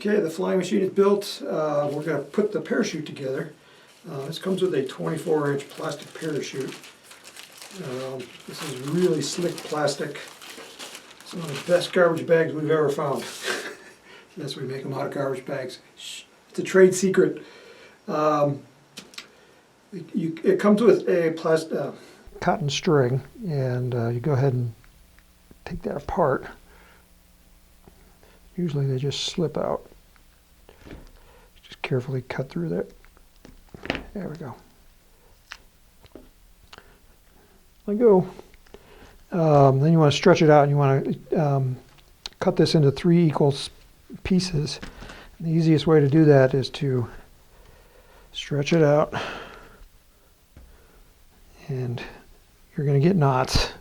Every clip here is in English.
Okay, the flying machine is built. We're going to put the parachute together. This comes with a 24-inch plastic parachute. This is really slick plastic. Some of the best garbage bags we've ever found. Yes, we make them out of garbage bags. Shh. It's a trade secret. It comes with a cotton string, and you go ahead and take that apart. Usually they just slip out. Just carefully cut through that. There we go. Let go. Then you want to stretch it out, and you want to cut this into 3 equal pieces. And the easiest way to do that is to stretch it out, and you're going to get knots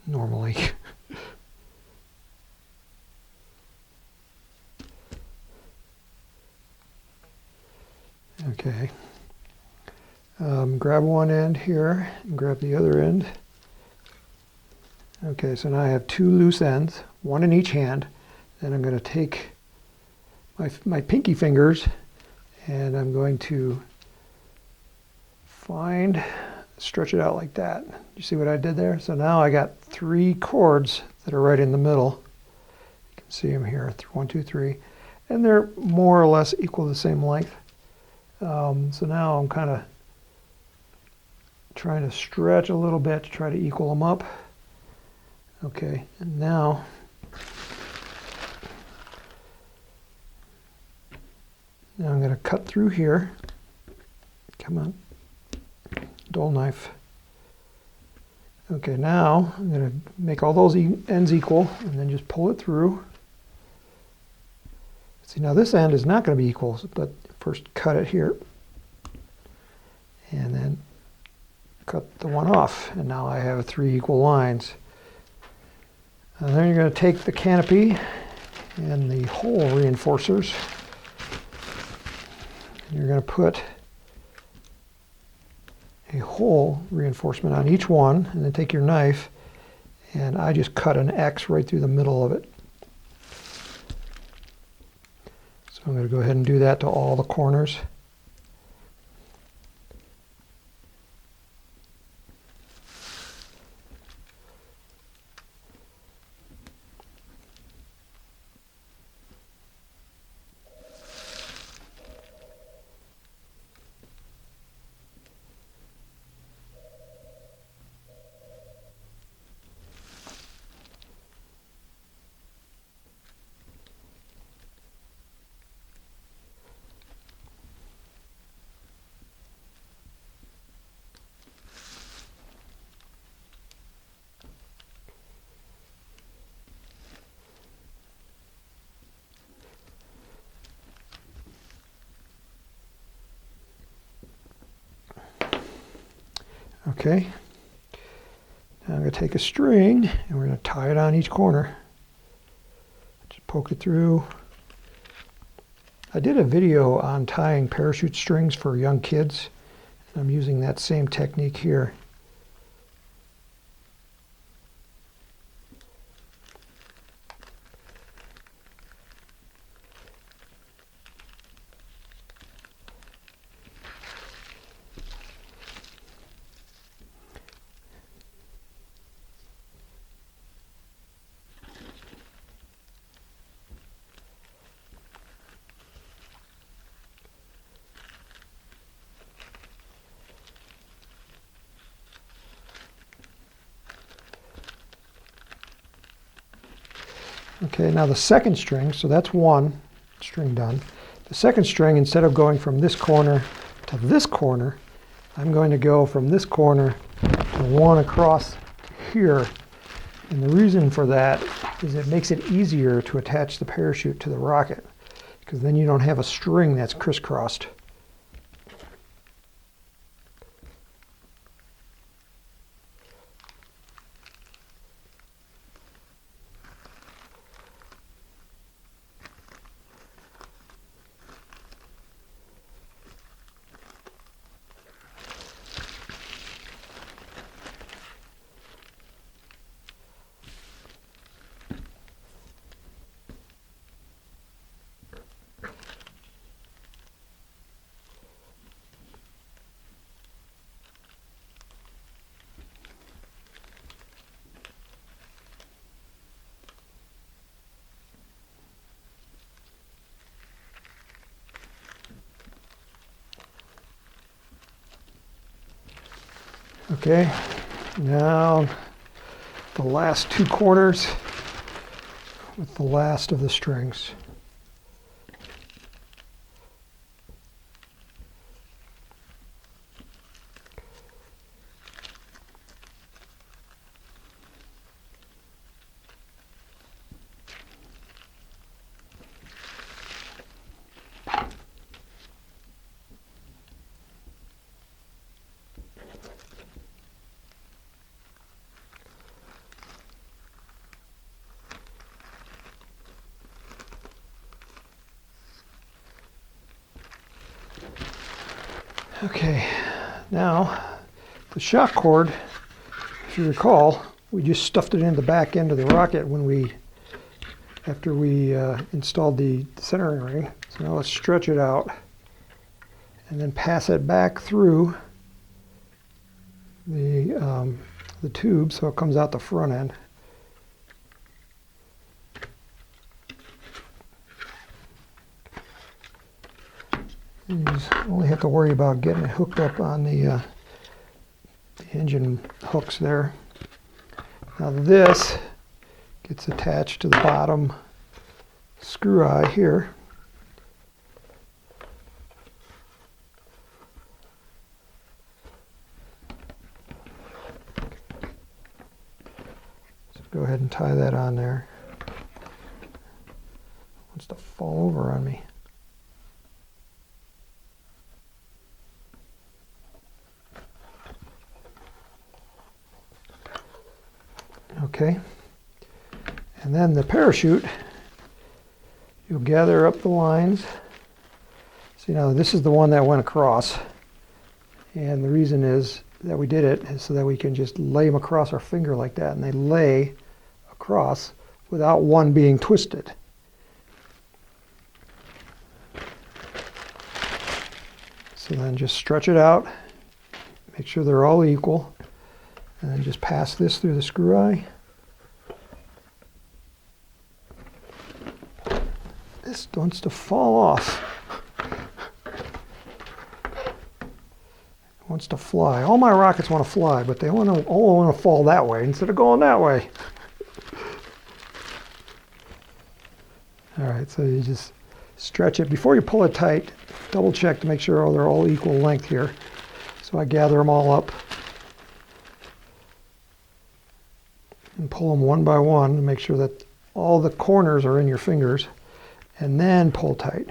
normally. Okay. Grab one end here and grab the other end. Okay, so now I have 2 loose ends, one in each hand. Then I'm going to take my pinky fingers and I'm going to stretch it out like that. You see what I did there? So now I got 3 cords that are right in the middle. You can see them here, 1, 2, 3. And they're more or less equal the same length. So now I'm kind of trying to stretch a little bit to try to equal them up. Okay, and now I'm going to cut through here. Come on, dull knife. Okay, now I'm going to make all those ends equal and then just pull it through. See, now this end is not going to be equal, but first cut it here and then cut the one off, and now I have 3 equal lines. And then you're going to take the canopy and the hole reinforcers, and you're going to put a hole reinforcement on each one, and then take your knife, and I just cut an X right through the middle of it. So I'm going to go ahead and do that to all the corners. Okay, now I'm going to take a string and we're going to tie it on each corner. Just poke it through. I did a video on tying parachute strings for young kids, and I'm using that same technique here. Okay, now the second string, so that's one string done. The second string, instead of going from this corner to this corner, I'm going to go from this corner to one across here. And the reason for that is it makes it easier to attach the parachute to the rocket, because then you don't have a string that's crisscrossed. Okay, now the last two corners with the last of the strings. Okay, now the shock cord, if you recall, we just stuffed it in the back end of the rocket after we installed the centering ring. So now let's stretch it out and then pass it back through the tube so it comes out the front end. You just only have to worry about getting it hooked up on the engine hooks there. Now this gets attached to the bottom screw eye here. So go ahead and tie that on there. It wants to fall over on me. Okay, and then the parachute, you'll gather up the lines. See, now this is the one that went across, and the reason is that we did it is so that we can just lay them across our finger like that, and they lay across without one being twisted. So then just stretch it out, make sure they're all equal. And then just pass this through the screw eye. This wants to fall off. It wants to fly. All my rockets want to fly, but they all want to fall that way instead of going that way. All right, so you just stretch it. Before you pull it tight, double check to make sure they're all equal length here. So I gather them all up and pull them one by one to make sure that all the corners are in your fingers, and then pull tight.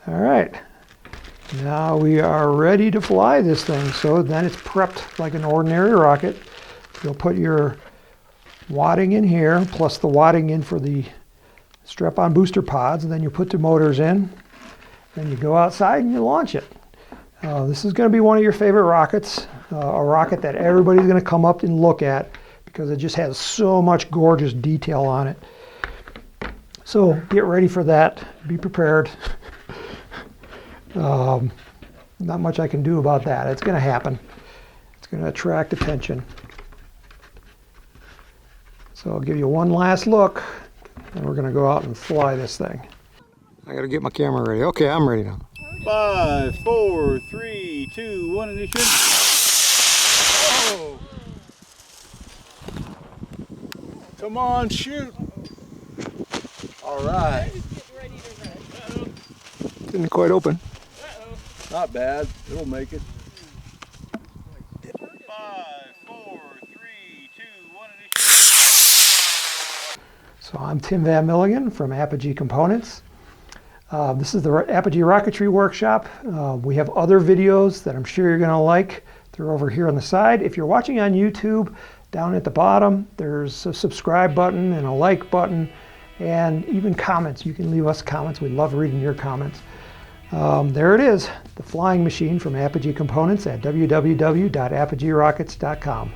All right, now we are ready to fly this thing. So then it's prepped like an ordinary rocket. You'll put your wadding in here, plus the wadding in for the strap-on booster pods, and then you put the motors in. Then you go outside and you launch it. This is going to be one of your favorite rockets, a rocket that everybody's going to come up and look at because it just has so much gorgeous detail on it. So get ready for that. Be prepared. Not much I can do about that. It's going to happen. It's going to attract attention. So I'll give you one last look, and we're going to go out and fly this thing. I got to get my camera ready. Okay, I'm ready now. 5, 4, 3, 2, 1, ignition. Oh. Come on, shoot. All right. Didn't quite open. Not bad. It'll make it. 5, 4, 3, 2, 1, ignition. So I'm Tim Van Milligan from Apogee Components. This is the Apogee Rocketry Workshop. We have other videos that I'm sure you're going to like. They're over here on the side. If you're watching on YouTube, down at the bottom, there's a subscribe button and a like button, and even comments. You can leave us comments. We love reading your comments. There it is, the flying machine from Apogee Components at www.apogeerockets.com.